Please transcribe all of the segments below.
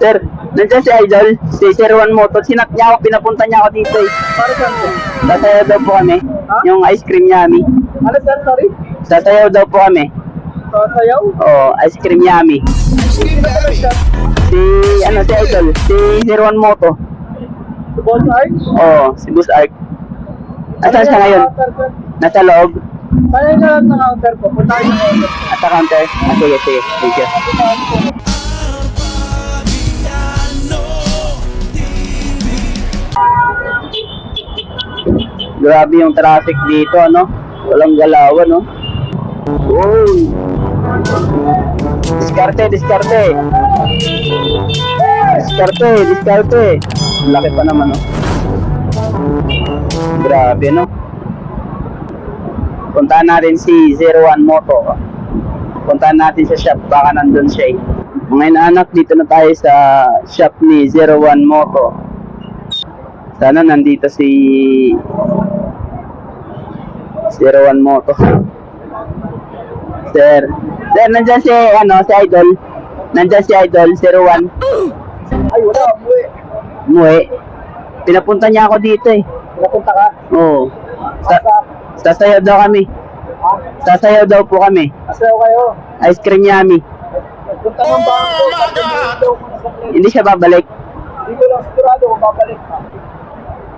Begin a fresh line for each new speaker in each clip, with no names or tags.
Sir, nandiyan si Idol, si Sir Juan Moto. Sinat niya ako, pinapunta niya ako dito eh.
Para saan po?
Sasayaw daw po kami.
Ha?
Yung ice cream yummy.
Ano sir, sorry?
Sasayaw daw po kami.
Sayaw?
Oo, ice cream yummy.
Sino ba siya?
Si Idol, si Sir Juan Moto.
Si Boss Art?
Oo, si Bus Art. Asan siya ngayon? Nasa loob.
Kaya na lang sa counter po. Punta kayo sa counter.
At sa counter. Sige, sige. Thank you. Grabe yung traffic dito, ano? Walang galawan, no? Uy! Diskarte, diskarte! Diskarte, diskarte! Laki pa naman, no? Grabe, no? Puntahan natin si 01 Moto. Puntahan natin sa shop, baka nandun siya eh. Mga inaanak, dito na tayo sa shop ni 01 Moto. Sana nandito si 01 Moto. Sir, nandyan si, si Idol. Nandyan si Idol, 01.
Ay, wala. Umuwi.
Umuwi. Pinapunta niya ako dito eh.
Napunta ka?
Oo.
Asa?
Sasayaw daw kami.
Ha?
Sasayaw daw po kami.
Asayaw kayo?
Ice cream yummy.
Punta ng bangko.
Hindi siya babalik.
Hindi ko lang sigurado kung babalik ka.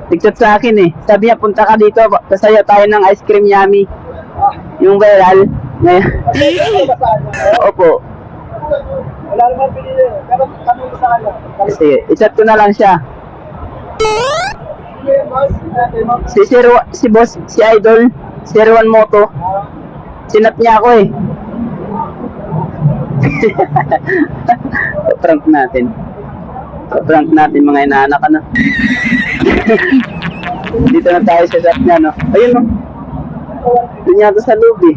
Tigtot sa akin eh. Sabi niya, punta ka dito. Sasayaw tayo ng ice cream yummy.
Ah,
Yung viral. Ngayon.
ano ba saan?
Opo.
Wala naman pinili. Pero tanong ko sa kanya.
Sige, i-chat ko na lang siya. Si boss, si Idol, si 01 Moto. Sinat niya ako eh. Prank natin. Prank natin mga inaanak, ano. Dito na tayo sa shop niya, no. Ayun, no. Doon yata sa loob eh.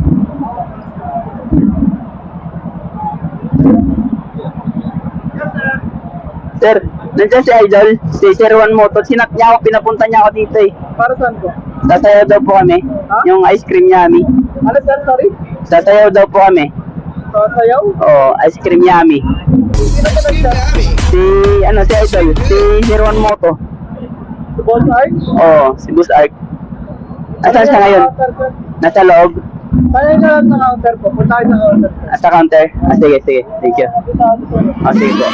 Sir, nandiyan si Idol, si 01 Moto. Sinat niya ako, pinapunta niya ako dito eh.
Para saan po?
Sasayaw daw po kami.
Ha?
Yung ice cream yummy.
Ano sir, sorry?
Sasayaw daw po kami.
Sayaw?
Oo, ice cream yummy.
Sino ba siya?
Si Idol, si 01 Moto.
Si Boss Art?
Oo, si Bus Art. Asan siya ngayon? Nasa loob.
Kaya na lang sa counter po. Punta kayo sa counter.
At sa counter. Sige, sige. Thank you. Sige po.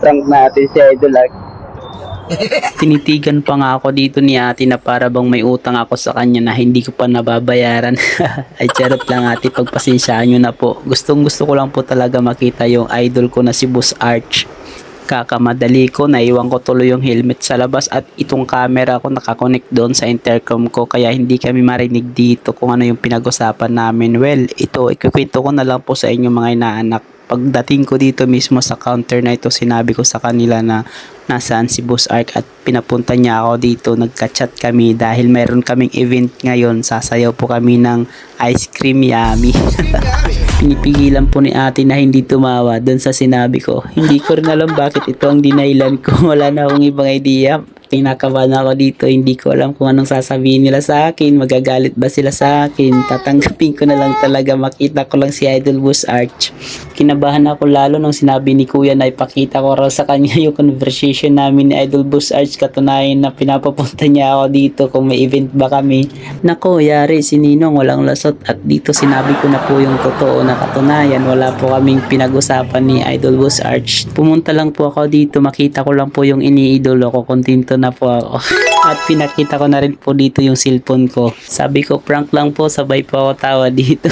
Prank natin si Idol. Tinitigan pa nga ako dito ni ate na para bang may utang ako sa kanya na hindi ko pa nababayaran. Ay charot lang ate, pagpasensyaan nyo na po. Gustong gusto ko lang po talaga makita yung idol ko na si Boss Arch. Kakamadali ko, naiwan ko tuloy yung helmet sa labas at itong camera ko nakakonect doon sa intercom ko kaya hindi kami marinig dito kung ano yung pinag-usapan namin. Well, ito, ikukwento ko na lang po sa inyo mga inaanak. Pagdating ko dito mismo sa counter na ito, sinabi ko sa kanila na nasaan si Boss Ark at pinapunta niya ako dito. Nagka-chat kami dahil mayroon kaming event ngayon. Sasayaw po kami ng ice cream yummy. Pinipigilan po ni ate na hindi tumawa doon sa sinabi ko. Hindi ko rin alam bakit ito ang dinailan ko. Wala na akong ibang idea. Kinakabahan ako dito, hindi ko alam kung anong sasabihin nila sa akin, magagalit ba sila sa akin, tatanggapin ko na lang talaga, makita ko lang si Idol Boss Arch. Kinabahan ako lalo nung sinabi ni Kuya na ipakita ko raw sa kanya yung conversation namin ni Idol Boss Arch, katunayan na pinapapunta niya ako dito kung may event ba kami. Nako, yari si Ninong walang lasot at dito sinabi ko na po yung totoo na katunayan, wala po kaming pinag-usapan ni Idol Boss Arch. Pumunta lang po ako dito, makita ko lang po yung iniidolo ko, kontento na po ako. At pinakita ko na rin po dito yung cellphone ko. Sabi ko prank lang po, sabay po ako tawa dito.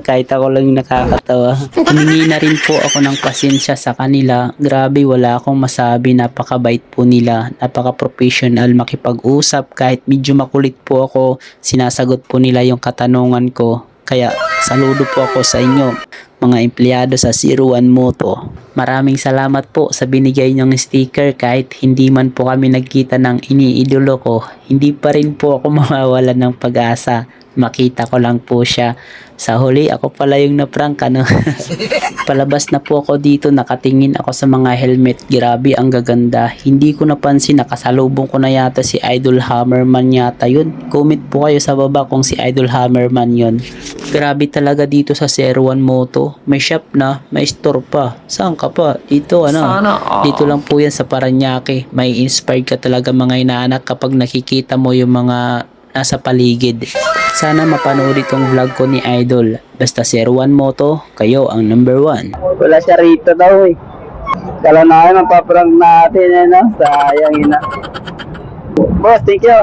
Kahit ako lang yung nakakatawa. Humingi na rin po ako ng pasensya sa kanila. Grabe, wala akong masabi, napakabait po nila, napaka-professional makipag-usap. Kahit medyo makulit po ako, sinasagot po nila yung katanungan ko. Kaya saludo po ako sa inyo, mga empleyado sa 01 Moto. Maraming salamat po sa binigay niyong sticker kahit hindi man po kami nagkita ng iniidolo ko. Hindi pa rin po ako mawawalan ng pag-asa makita ko lang po siya. Sa huli, ako pala yung na-prank, ano. Palabas na po ako dito, nakatingin ako sa mga helmet. Grabe, ang gaganda. Hindi ko napansin, nakasalubong ko na yata si Idol Hammerman yata yun. Comment po kayo sa baba kung si Idol Hammerman yun. Grabe talaga dito sa 01 Moto. May shop na, may store pa. Saan ka pa? Dito, ano. Dito lang po yan sa Paranaque. May inspired ka talaga mga inaanak kapag nakikita mo yung mga nasa paligid. Sana mapanood itong vlog ko ni Idol. Basta 01 Moto, kayo ang number 1.
Wala siya rito daw eh. Kala na kayo, mapaprank natin eh, no? Sayang ina. Boss, thank you.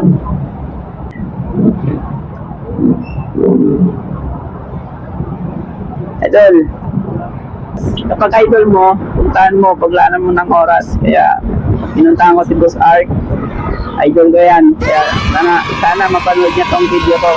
Idol, kapag idol mo, puntahan mo, paglaanan mo ng oras. Kaya, pinuntahan ko si Boss Ark. Idol ko yan. Kaya, sana mapanood niya tong video ko.